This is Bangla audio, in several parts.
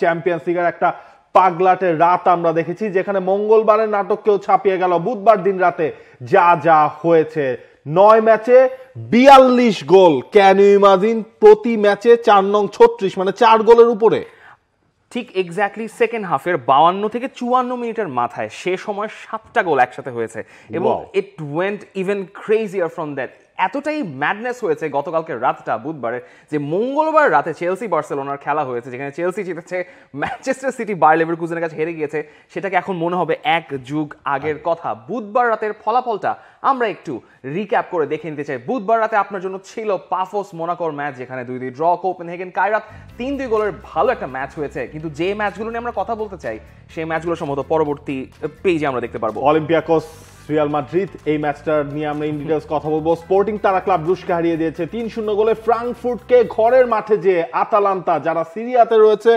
চ্যাম্পিয়ন্স লিগের একটা পাগলাটে রাত আমরা দেখেছি, যেখানে মঙ্গলবারের নাটককেও ছাপিয়ে গেল বুধবার দিন রাতে যা যা হয়েছে। 9 ম্যাচে 42 গোল, ক্যান ইউ ইমাজিন? প্রতি ম্যাচে 4 নং 36, মানে 4 গোলের উপরে। ঠিক এক্স্যাক্টলি সেকেন্ড হাফের 52 থেকে 54 মিনিটের মাথায় সে সময় 7টা গোল একসাথে হয়েছে এবং it went even crazier from that. এতটাই ম্যাডনেস হয়েছে গতকালকে রাতটা বুধবারে যে মঙ্গলবার রাতে চেলসি বার্সেলোনার খেলা হয়েছে, যেখানে চেলসি জিতেছে, ম্যানচেস্টার সিটি বায়ার লেভারকুজেনের কাছে হেরে গিয়েছে। সেটাকে এখন মনে হবে এক যুগ আগের কথা। বুধবার রাতের ফলাফলটা আমরা একটু রিক্যাপ করে দেখে নিতে চাই। বুধবার রাতে আপনার জন্য ছিল পাফোস মোনাকোর ম্যাচ, যেখানে 2-2 ড্র। কোপেনহেগেন কায়রাত 3-2 গোলের ভালো একটা ম্যাচ হয়েছে, কিন্তু যে ম্যাচগুলো নিয়ে আমরা কথা বলতে চাই সেই ম্যাচগুলো সম্ভবত পরবর্তী পেজে আমরা দেখতে পারবো। অলিম্পিয়াকোস রিয়াল মাদ্রিদ, এই ম্যাচটা নিয়ে আমরা ইন ডিটেইলস কথা বলবো। স্পোর্টিং তারা ক্লাব ব্রুশকে হারিয়ে দিয়েছে 3-0 গোলে। ফ্রাঙ্কফুর্টকে ঘরের মাঠে যে আতালান্তা, যারা সিরিয়াতে রয়েছে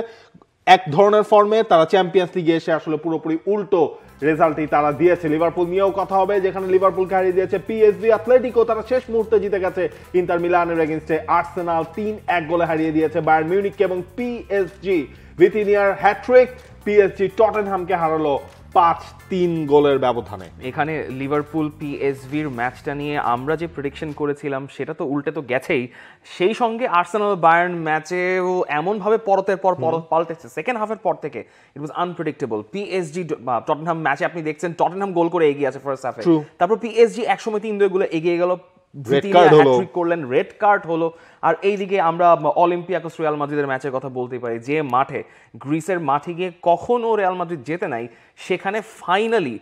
এক ধরনের ফর্মে, তারা চ্যাম্পিয়ন্স লিগে এসে আসলে পুরোপুরি উল্টো রেজাল্টই তারা দিয়েছে। লিভারপুল নিয়েও কথা হবে, যেখানে লিভারপুলকে হারিয়ে দিয়েছে পিএসভি। অ্যাথলেটিকো তারা শেষ মুহূর্তে জিতে গেছে ইন্টার মিলানের এগেইনস্টে। আর্সেনাল 3-1 গোলে হারিয়ে দিয়েছে বায়ার্ন মিউনিখকে। এবং পিএসজি ভিতিনিয়ার হ্যাট্রিক, পিএসজি টটেনহামকে হারালো 5-3 গোলের ব্যবধানে। এখানে লিভারপুল পিএসভির ম্যাচটা নিয়ে আমরা যে প্রেডিকশন করেছিলাম সেটা তো উল্টে তো গেছেই, সেই সঙ্গে আর্সেনাল বায়ার্ন ম্যাচেও এমনভাবে পরতের পর পাল্টেছে সেকেন্ড হাফের পর থেকে, ইট ওয়াজ আনপ্রেডিক্টেবল। পিএসজি টটেনহাম ম্যাচে আপনি দেখছেন টটেনহাম গোল করে এগিয়ে আছে ফার্স্ট হাফে, তারপর পিএসজি একসময় 3-2 গোলে এগিয়ে গেল, করলেন, রেড কার্ড হলো। আর এইদিকে আমরা অলিম্পিয়াকোস রিয়াল মাদ্রিদের ম্যাচের কথা বলতেই পারি, যে মাঠে গ্রিসের মাঠে গিয়ে কখনো রিয়াল মাদ্রিদ জেতে নাই, সেখানে ফাইনালি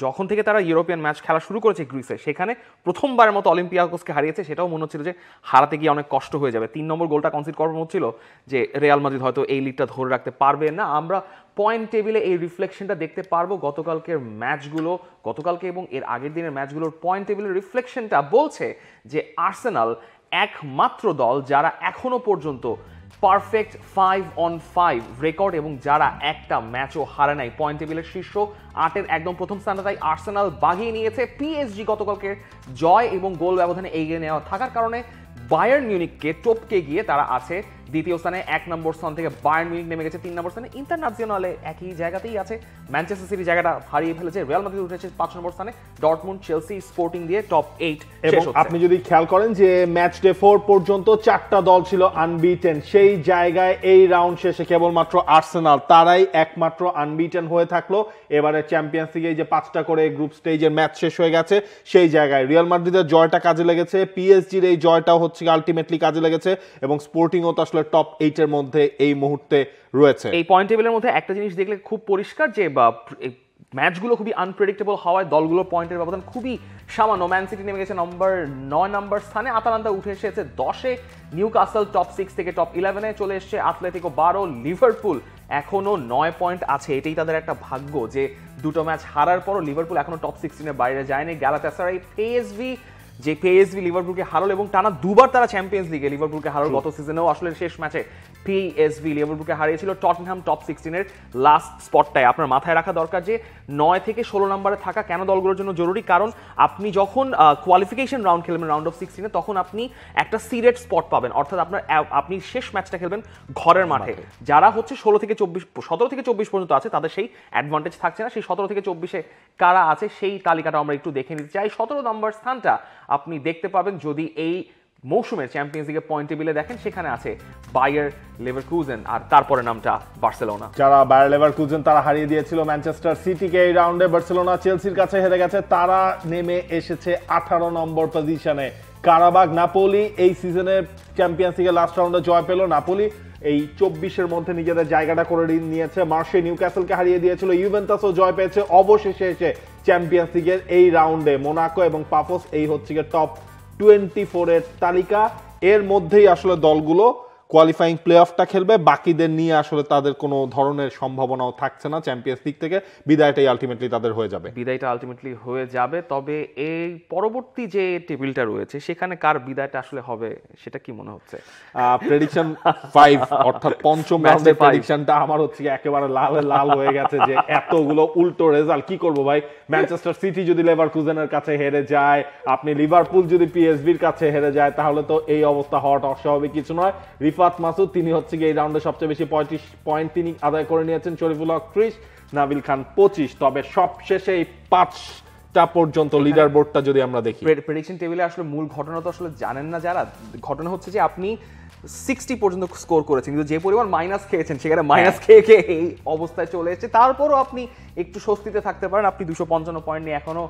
যখন থেকে তারা ইউরোপিয়ান ম্যাচ খেলা শুরু করেছে গ্রিসে, সেখানে প্রথমবারের মতো অলিম্পিয়াকোসকে হারিয়েছে। সেটাও মনে হচ্ছিল যে হারাতে গিয়ে অনেক কষ্ট হয়ে যাবে। 3 নম্বর গোলটা কনসিড করার হচ্ছিল যে রিয়াল মাদ্রিদ হয়তো এই লিডটা ধরে রাখতে পারবে না। আমরা পয়েন্ট টেবিলে এই রিফ্লেকশনটা দেখতে পারবো গতকালকের ম্যাচগুলো, গতকালকে এবং এর আগের দিনের ম্যাচগুলোর পয়েন্ট টেবিলের রিফ্লেকশনটা বলছে যে আর্সেনাল একমাত্র দল যারা এখনো পর্যন্ত পারফেক্ট 5-on-5 রেকর্ড এবং যারা একটা ম্যাচও হারে নাই। পয়েন্ট টেবিলের শীর্ষ 8-এর একদম প্রথম স্থানটা তাই আর্সেনাল বাগিয়ে নিয়েছে। পিএসজি গতকালকে জয় এবং গোল ব্যবধানে এগিয়ে নেওয়া থাকার কারণে বায়ার্ন মিউনিখকে টপকে গিয়ে তারা আছে দ্বিতীয় স্থানে। 1 নম্বর স্থান থেকে বায়ার্ন মিউনিখ নেমে গেছে 3 নম্বর স্থানে। ইন্টারন্যাশনালে একই জায়গাতেই আছে, ম্যানচেস্টার সিটি জায়গাটা হারিয়ে ফেলেছে। রিয়াল মাদ্রিদ উঠেছে 5 নম্বর স্থানে, ডর্টমুন্ড, চেলসি, স্পোর্টিং দিয়ে টপ 8 শেষ হচ্ছে। আপনি যদি খেয়াল করেন যে ম্যাচ ডে 4 পর্যন্ত 4টা দল ছিল আনবিটেন, সেই জায়গায় এই রাউন্ড শেষে কেবলমাত্র আর্সেনাল তারাই একমাত্র আনবিটেন হয়ে থাকলো। এবারে চ্যাম্পিয়ন্স লিগে যে 5টা করে গ্রুপ স্টেজের ম্যাচ শেষ হয়ে গেছে, সেই জায়গায় রিয়াল মাদ্রিদের জয়টা কাজে লেগেছে, পিএসজির এই জয়টাও হচ্ছে আলটিমেটলি কাজে লেগেছে, এবং স্পোর্টিংও তো আসলে টপ 8 এর মধ্যে এই মুহূর্তে রয়েছে। এই পয়েন্ট টেবিলের মধ্যে একটা জিনিস দেখলে খুব পরিষ্কার যে ম্যাচগুলো খুবই আনপ্রেডিক্টেবল হওয়ায় দলগুলোর পয়েন্টের ব্যবধান খুবই সামান্য। ম্যান সিটি নেমে গেছে 9 নম্বর স্থানে, আতালান্তা উঠে এসেছে 10-এ, নিউক্যাসল টপ 6 থেকে টপ 11-এ চলে এসেছে, অ্যাথলেটিকো 12, লিভারপুল এখনো 9 পয়েন্ট আছে। এটাই তাদের একটা ভাগ্য যে দুটো ম্যাচ হারার পরও লিভারপুল এখনো টপ 16-এর বাইরে যায়নি। গ্যালাতাসারাই, পিএসভি লিভারপুলকে হারালো এবং টানা দুবার তারা চ্যাম্পিয়ন্স লিগে লিভারপুলকে হারালো। গত সিজনেও আসলে শেষ ম্যাচে পিএসভি লিভারপুলকে হারিয়েছিল। টটনহ্যাম টপ 16-এর লাস্ট স্পটটায় আপনার মাথায় রাখা দরকার যে 9 থেকে 16 নম্বরে থাকা কেন দলগুলোর জন্য জরুরি, কারণ আপনি যখন কোয়ালিফিকেশন রাউন্ড খেলবেন রাউন্ড অফ 16-এ, তখন আপনি একটা সিডেড স্পট পাবেন, অর্থাৎ আপনি শেষ ম্যাচটা খেলবেন ঘরের মাঠে। যারা হচ্ছে 17 থেকে 24 পর্যন্ত আছে তাদের সেই অ্যাডভান্টেজ থাকছে না। সেই 17 থেকে 24-এ কারা আছে সেই তালিকাটা আমরা একটু দেখে নিতে চাই। 17 নম্বর স্থানটা আপনি দেখতে পাবেন যদি এই মৌসুমের চ্যাম্পিয়ন্স লিগের পয়েন্ট টেবিলে দেখেন, সেখানে আছে বায়ার লেভারকুজেন আর তারপরে নামটা বার্সেলোনা। যারা বায়ার লেভারকুজেন তারা হারিয়ে দিয়েছিল ম্যানচেস্টার সিটিকে এই রাউন্ডে, বার্সেলোনা চেলসির কাছে হেরে গেছে, তারা নেমে এসেছে 18 নম্বর পজিশনে। কারাবাগ নাপোলি এই সিজনে চ্যাম্পিয়ন্স লিগের লাস্ট রাউন্ডে জয় পেল। নাপোলি এই 24-এর মধ্যে নিজেদের জায়গাটা করে নিয়েছে। মার্সে নিউক্যাসলকে হারিয়ে দিয়েছিল, ইউভেন্টাসও জয় পেয়েছে। অবশেষে এসে চ্যাম্পিয়ন্স লিগের এই রাউন্ডে মোনাকো এবং পাফোস, এই হচ্ছে টপ 24-এর তালিকা। এর মধ্যেই আসলে দলগুলো কোয়ালিফাইং প্লে অফটা খেলবে, বাকিদের নিয়ে আসলে তাদের কোনো ধরনের সম্ভাবনাও থাকছে না চ্যাম্পিয়ন্স লিগ থেকে। বিদায়টাই আলটিমেটলি তাদের হয়ে যাবে। তবে এই পরবর্তী যে টেবিলটা রয়েছে সেখানে কার বিদায়টা আসলে হবে সেটা কি মনে হচ্ছে? প্রেডিকশন 5 অর্থাৎ পঞ্চম রাউন্ডের প্রেডিকশনটা আমার হচ্ছে একেবারে লাল হয়ে গেছে যে এতগুলো উল্টো রেজাল্ট কি করব ভাই। ম্যানচেস্টার সিটি যদি লেভারকুজেনের কাছে হেরে যায়, আপনি লিভারপুল যদি পিএসভির কাছে হেরে যায়, তাহলে তো এই অবস্থা হওয়াটা অস্বাভাবিক কিছু নয়। রিফাত মাসুদ, তিনি হচ্ছে গিয়ে এই রাউন্ডে সবচেয়ে বেশি 35 পয়েন্ট তিনি আদায় করে নিয়েছেন, শরীফুল হক 30, নাবিল খান 25। তবে সবশেষে এই 5টা পর্যন্ত লিডার বোর্ডটা যদি আমরা দেখি, প্রেডিকশন টেবিলে আসলে মূল ঘটনা তো আসলে জানেন না যারা, ঘটনা হচ্ছে যে আপনি 60 পর্যন্ত স্কোর করেছেন, কিন্তু যে পরিমাণ মাইনাস খেয়েছেন সেখানে মাইনাস খেয়ে এই অবস্থায় চলে এসেছে। তারপরও আপনি একটু স্বস্তিতে থাকতে পারেন, আপনি 255 পয়েন্ট নিয়ে এখনো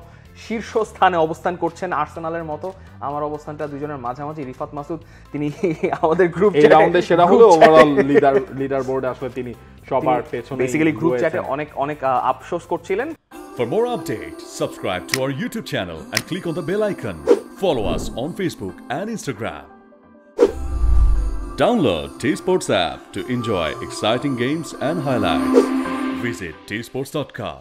শীর্ষস্থানে অবস্থান করছেন আর্সেনালের মতো। আমার অবস্থানটা দুজনের মাঝামাঝি। রিফাত মাসুদ তিনি আমাদের গ্রুপ এই রাউন্ডে সেরা হলো, ওভারঅল লিডার বোর্ডে আসলে তিনি সবার পেছনে বেসিক্যালি গ্রুপ চ্যাটে অনেক আফসোস করছিলেন। For more updates, subscribe to our YouTube channel and click on the bell icon. Follow us on Facebook and Instagram. Download T-Sports app to enjoy exciting games and highlights. Visit tsports.com.